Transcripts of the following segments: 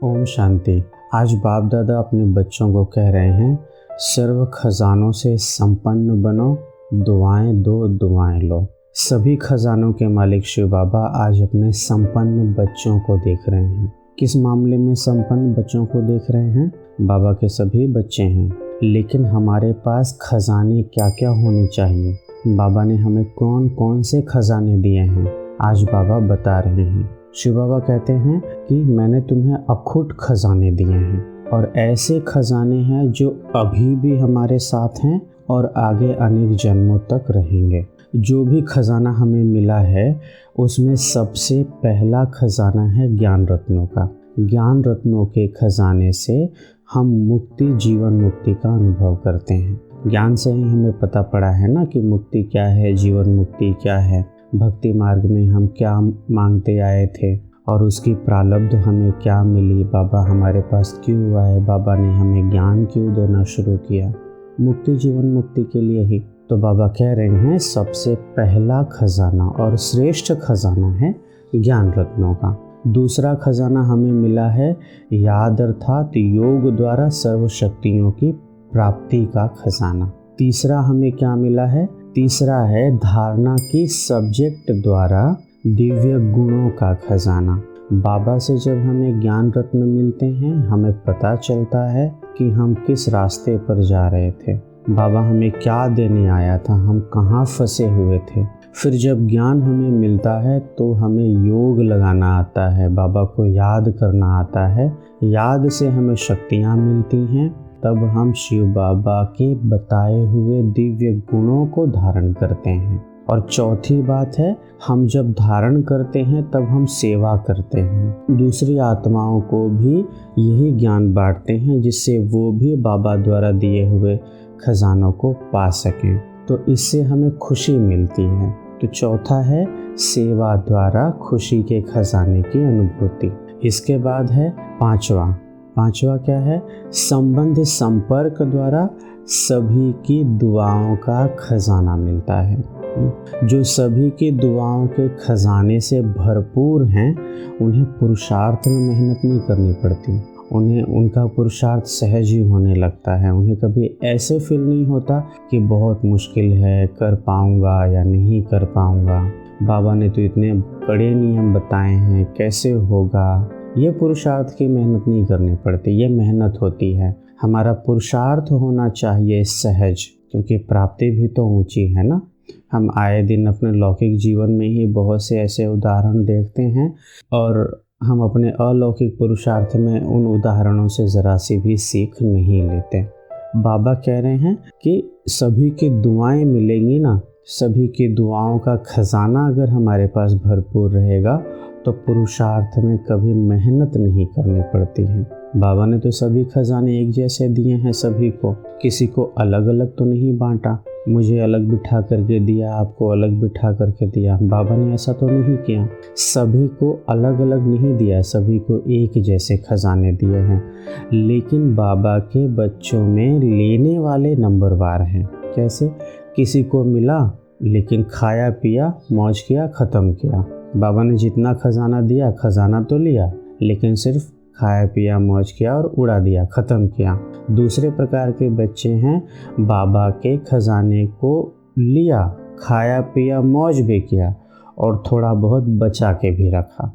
ओम शांति। आज बाप दादा अपने बच्चों को कह रहे हैं, सर्व खजानों से संपन्न बनो, दुआएं दो दुआएं लो। सभी खजानों के मालिक शिव बाबा आज अपने संपन्न बच्चों को देख रहे हैं। किस मामले में संपन्न बच्चों को देख रहे हैं? बाबा के सभी बच्चे हैं, लेकिन हमारे पास खजाने क्या क्या होने चाहिए? बाबा ने हमें कौन कौन से खजाने दिए हैं, आज बाबा बता रहे हैं। शिव बाबा कहते हैं कि मैंने तुम्हें अखुट खजाने दिए हैं, और ऐसे खजाने हैं जो अभी भी हमारे साथ हैं और आगे अनेक जन्मों तक रहेंगे। जो भी खजाना हमें मिला है उसमें सबसे पहला खजाना है ज्ञान रत्नों का। ज्ञान रत्नों के खजाने से हम मुक्ति, जीवन मुक्ति का अनुभव करते हैं। ज्ञान से ही हमें पता पड़ा है ना कि मुक्ति क्या है, जीवन मुक्ति क्या है। भक्ति मार्ग में हम क्या मांगते आए थे और उसकी प्रारब्ध हमें क्या मिली, बाबा हमारे पास क्यों आए, बाबा ने हमें ज्ञान क्यों देना शुरू किया, मुक्ति जीवन मुक्ति के लिए ही। तो बाबा कह रहे हैं सबसे पहला खजाना और श्रेष्ठ खजाना है ज्ञान रत्नों का। दूसरा खजाना हमें मिला है याद, अर्थात योग द्वारा सर्व शक्तियों की प्राप्ति का खजाना। तीसरा हमें क्या मिला है? तीसरा है धारणा की सब्जेक्ट द्वारा दिव्य गुणों का खजाना। बाबा से जब हमें ज्ञान रत्न मिलते हैं, हमें पता चलता है कि हम किस रास्ते पर जा रहे थे, बाबा हमें क्या देने आया था, हम कहाँ फंसे हुए थे। फिर जब ज्ञान हमें मिलता है तो हमें योग लगाना आता है, बाबा को याद करना आता है। याद से हमें शक्तियाँ मिलती हैं, तब हम शिव बाबा के बताए हुए दिव्य गुणों को धारण करते हैं। और चौथी बात है, हम जब धारण करते हैं तब हम सेवा करते हैं, दूसरी आत्माओं को भी यही ज्ञान बांटते हैं जिससे वो भी बाबा द्वारा दिए हुए खजानों को पा सकें। तो इससे हमें खुशी मिलती है। तो चौथा है सेवा द्वारा खुशी के खजाने की अनुभूति। इसके बाद है पांचवा क्या है? संबंध संपर्क द्वारा सभी की दुआओं का खजाना मिलता है। जो सभी की दुआओं के खजाने से भरपूर हैं, उन्हें पुरुषार्थ में मेहनत नहीं करनी पड़ती, उन्हें उनका पुरुषार्थ सहज ही होने लगता है। उन्हें कभी ऐसे फील नहीं होता कि बहुत मुश्किल है, कर पाऊंगा या नहीं कर पाऊंगा, बाबा ने तो इतने कड़े नियम बताए हैं, कैसे होगा। ये पुरुषार्थ की मेहनत नहीं करनी पड़ती, ये मेहनत होती है। हमारा पुरुषार्थ होना चाहिए सहज, क्योंकि प्राप्ति भी तो ऊंची है ना। हम आए दिन अपने लौकिक जीवन में ही बहुत से ऐसे उदाहरण देखते हैं, और हम अपने अलौकिक पुरुषार्थ में उन उदाहरणों से ज़रा सी भी सीख नहीं लेते। बाबा कह रहे हैं कि सभी की दुआएं मिलेंगी ना, सभी की दुआओं का खजाना अगर हमारे पास भरपूर रहेगा तो पुरुषार्थ में कभी मेहनत नहीं करनी पड़ती है। बाबा ने तो सभी खजाने एक जैसे दिए हैं सभी को, किसी को अलग अलग तो नहीं बांटा, मुझे अलग बिठा करके दिया, आपको अलग बिठा करके दिया। बाबा ने ऐसा तो नहीं किया, सभी को अलग अलग नहीं दिया, सभी को एक जैसे खजाने दिए हैं। लेकिन बाबा के बच्चों में लेने वाले नंबरवार हैं। कैसे? किसी को मिला लेकिन खाया पिया मौज किया, ख़त्म किया। बाबा ने जितना खजाना दिया, खजाना तो लिया, लेकिन सिर्फ खाया पिया मौज किया और उड़ा दिया, ख़त्म किया। दूसरे प्रकार के बच्चे हैं, बाबा के खजाने को लिया, खाया पिया मौज भी किया और थोड़ा बहुत बचा के भी रखा।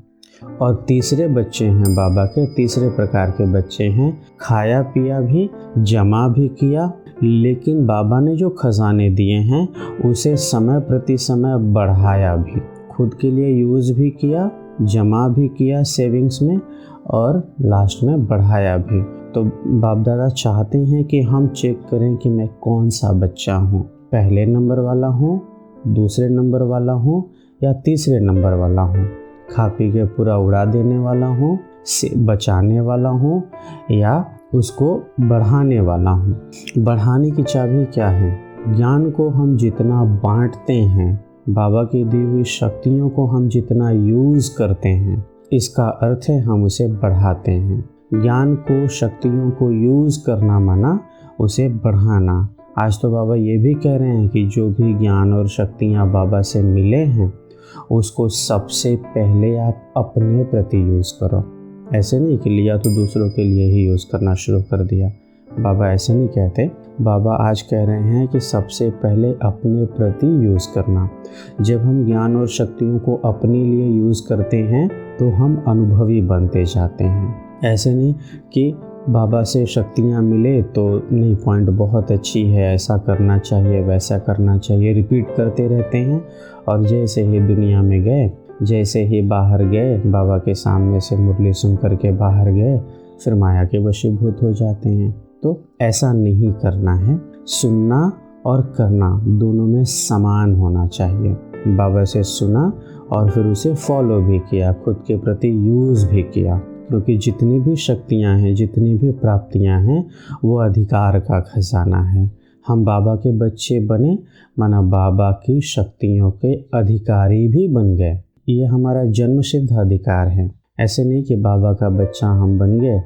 और तीसरे बच्चे हैं, बाबा के तीसरे प्रकार के बच्चे हैं, खाया पिया भी, जमा भी किया, लेकिन बाबा ने जो खजाने दिए हैं उसे समय प्रति समय बढ़ाया भी, खुद के लिए यूज़ भी किया, जमा भी किया सेविंग्स में, और लास्ट में बढ़ाया भी। तो बाप दादा चाहते हैं कि हम चेक करें कि मैं कौन सा बच्चा हूँ, पहले नंबर वाला हूँ, दूसरे नंबर वाला हूँ, या तीसरे नंबर वाला हूँ। खा पी के पूरा उड़ा देने वाला हूँ, से बचाने वाला हूँ, या उसको बढ़ाने वाला हूँ। बढ़ाने की चाबी क्या है? ज्ञान को हम जितना बांटते हैं, बाबा की दी हुई शक्तियों को हम जितना यूज़ करते हैं, इसका अर्थ है हम उसे बढ़ाते हैं। ज्ञान को, शक्तियों को यूज़ करना माना उसे बढ़ाना। आज तो बाबा ये भी कह रहे हैं कि जो भी ज्ञान और शक्तियाँ बाबा से मिले हैं उसको सबसे पहले आप अपने प्रति यूज़ करो। ऐसे नहीं कि लिया तो दूसरों के लिए ही यूज़ करना शुरू कर दिया। बाबा ऐसे नहीं कहते। बाबा आज कह रहे हैं कि सबसे पहले अपने प्रति यूज़ करना। जब हम ज्ञान और शक्तियों को अपने लिए यूज़ करते हैं तो हम अनुभवी बनते जाते हैं। ऐसे नहीं कि बाबा से शक्तियाँ मिले तो नहीं, पॉइंट बहुत अच्छी है, ऐसा करना चाहिए, वैसा करना चाहिए, रिपीट करते रहते हैं। और जैसे ही दुनिया में गए, जैसे ही बाहर गए, बाबा के सामने से मुरली सुन करके बाहर गए, फिर माया के वशीभूत हो जाते हैं। तो ऐसा नहीं करना है। सुनना और करना दोनों में समान होना चाहिए। बाबा से सुना और फिर उसे फॉलो भी किया, खुद के प्रति यूज़ भी किया, क्योंकि जितनी भी शक्तियाँ हैं, जितनी भी प्राप्तियाँ हैं, वो अधिकार का खजाना है। हम बाबा के बच्चे बने माना बाबा की शक्तियों के अधिकारी भी बन गए। ये हमारा जन्मसिद्ध अधिकार है। ऐसे नहीं कि बाबा का बच्चा हम बन गए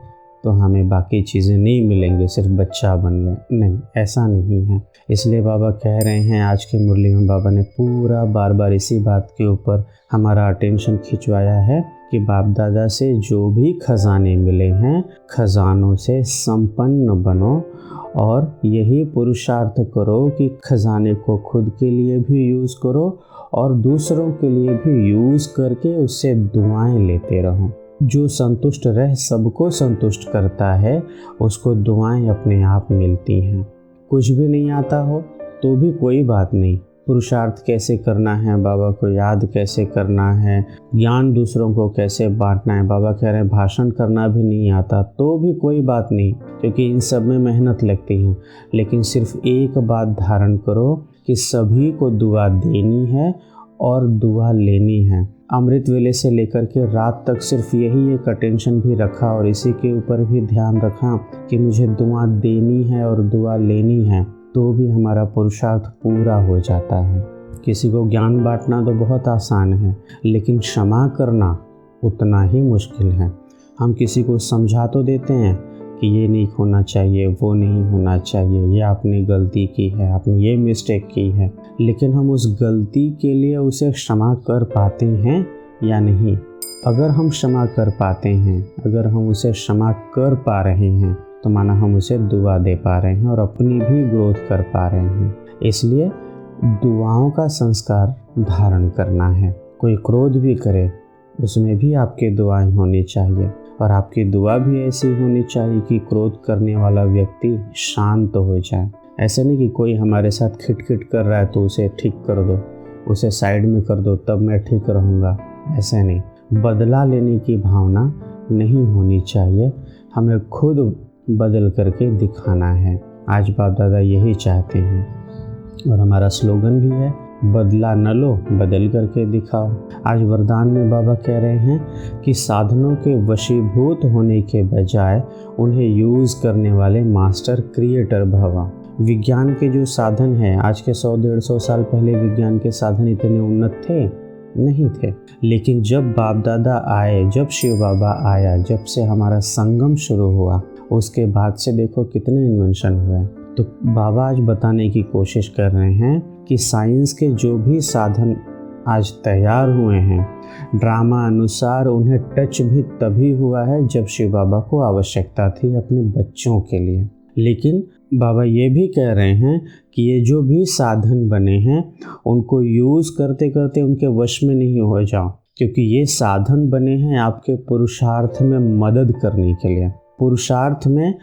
तो हमें बाकी चीज़ें नहीं मिलेंगी, सिर्फ बच्चा बन गए, नहीं, ऐसा नहीं है। इसलिए बाबा कह रहे हैं, आज की मुरली में बाबा ने पूरा बार बार इसी बात के ऊपर हमारा अटेंशन खिंचवाया है कि बाप दादा से जो भी खजाने मिले हैं, खजानों से संपन्न बनो और यही पुरुषार्थ करो कि खजाने को खुद के लिए भी यूज़ करो और दूसरों के लिए भी यूज़ करके उससे दुआएं लेते रहो। जो संतुष्ट रह सबको संतुष्ट करता है, उसको दुआएं अपने आप मिलती हैं। कुछ भी नहीं आता हो तो भी कोई बात नहीं, पुरुषार्थ कैसे करना है, बाबा को याद कैसे करना है, ज्ञान दूसरों को कैसे बांटना है, बाबा कह रहे हैं भाषण करना भी नहीं आता तो भी कोई बात नहीं, क्योंकि इन सब में मेहनत लगती है। लेकिन सिर्फ एक बात धारण करो कि सभी को दुआ देनी है और दुआ लेनी है। अमृत वेले से लेकर के रात तक सिर्फ यही एक अटेंशन भी रखा और इसी के ऊपर भी ध्यान रखा कि मुझे दुआ देनी है और दुआ लेनी है, तो भी हमारा पुरुषार्थ पूरा हो जाता है। किसी को ज्ञान बांटना तो बहुत आसान है, लेकिन क्षमा करना उतना ही मुश्किल है। हम किसी को समझा तो देते हैं कि ये नहीं होना चाहिए, वो नहीं होना चाहिए, ये आपने गलती की है, आपने ये मिस्टेक की है, लेकिन हम उस गलती के लिए उसे क्षमा कर पाते हैं या नहीं? अगर हम क्षमा कर पाते हैं, अगर हम उसे क्षमा कर पा रहे हैं, तो माना हम उसे दुआ दे पा रहे हैं और अपनी भी ग्रोथ कर पा रहे हैं। इसलिए दुआओं का संस्कार धारण करना है। कोई क्रोध भी करे उसमें भी आपकी दुआएं होनी चाहिए, और आपकी दुआ भी ऐसी होनी चाहिए कि क्रोध करने वाला व्यक्ति शांत हो जाए। ऐसे नहीं कि कोई हमारे साथ खिटखिट कर रहा है तो उसे ठीक कर दो, उसे साइड में कर दो तब मैं ठीक रहूँगा, ऐसे नहीं। बदला लेने की भावना नहीं होनी चाहिए, हमें खुद बदल करके दिखाना है। आज बाप दादा यही चाहते हैं और हमारा स्लोगन भी है, बदला न लो, बदल करके दिखाओ। आज वरदान में बाबा कह रहे हैं कि साधनों के वशीभूत होने के बजाय उन्हें यूज़ करने वाले मास्टर क्रिएटर भवा। विज्ञान के जो साधन हैं, आज के 100-150 साल पहले विज्ञान के साधन इतने उन्नत थे नहीं थे, लेकिन जब बाप दादा आए, जब शिव बाबा आया, जब से हमारा संगम शुरू हुआ, उसके बाद से देखो कितने इन्वेंशन हुए। तो बाबा आज बताने की कोशिश कर रहे हैं कि साइंस के जो भी साधन आज तैयार हुए हैं, ड्रामा अनुसार उन्हें टच भी तभी हुआ है जब शिव बाबा को आवश्यकता थी अपने बच्चों के लिए। लेकिन बाबा ये भी कह रहे हैं कि ये जो भी साधन बने हैं उनको यूज़ करते करते उनके वश में नहीं हो जाओ, क्योंकि ये साधन बने हैं आपके पुरुषार्थ में मदद करने के लिए। पुरुषार्थ में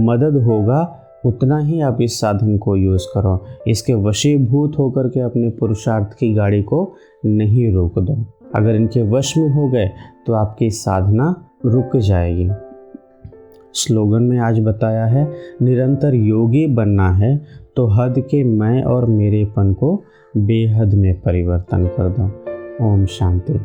मदद होगा उतना ही आप इस साधन को यूज़ करो, इसके वशीभूत होकर के अपने पुरुषार्थ की गाड़ी को नहीं रोक दो। अगर इनके वश में हो गए तो आपकी साधना रुक जाएगी। स्लोगन में आज बताया है, निरंतर योगी बनना है तो हद के मैं और मेरेपन को बेहद में परिवर्तन कर दो। ओम शांति।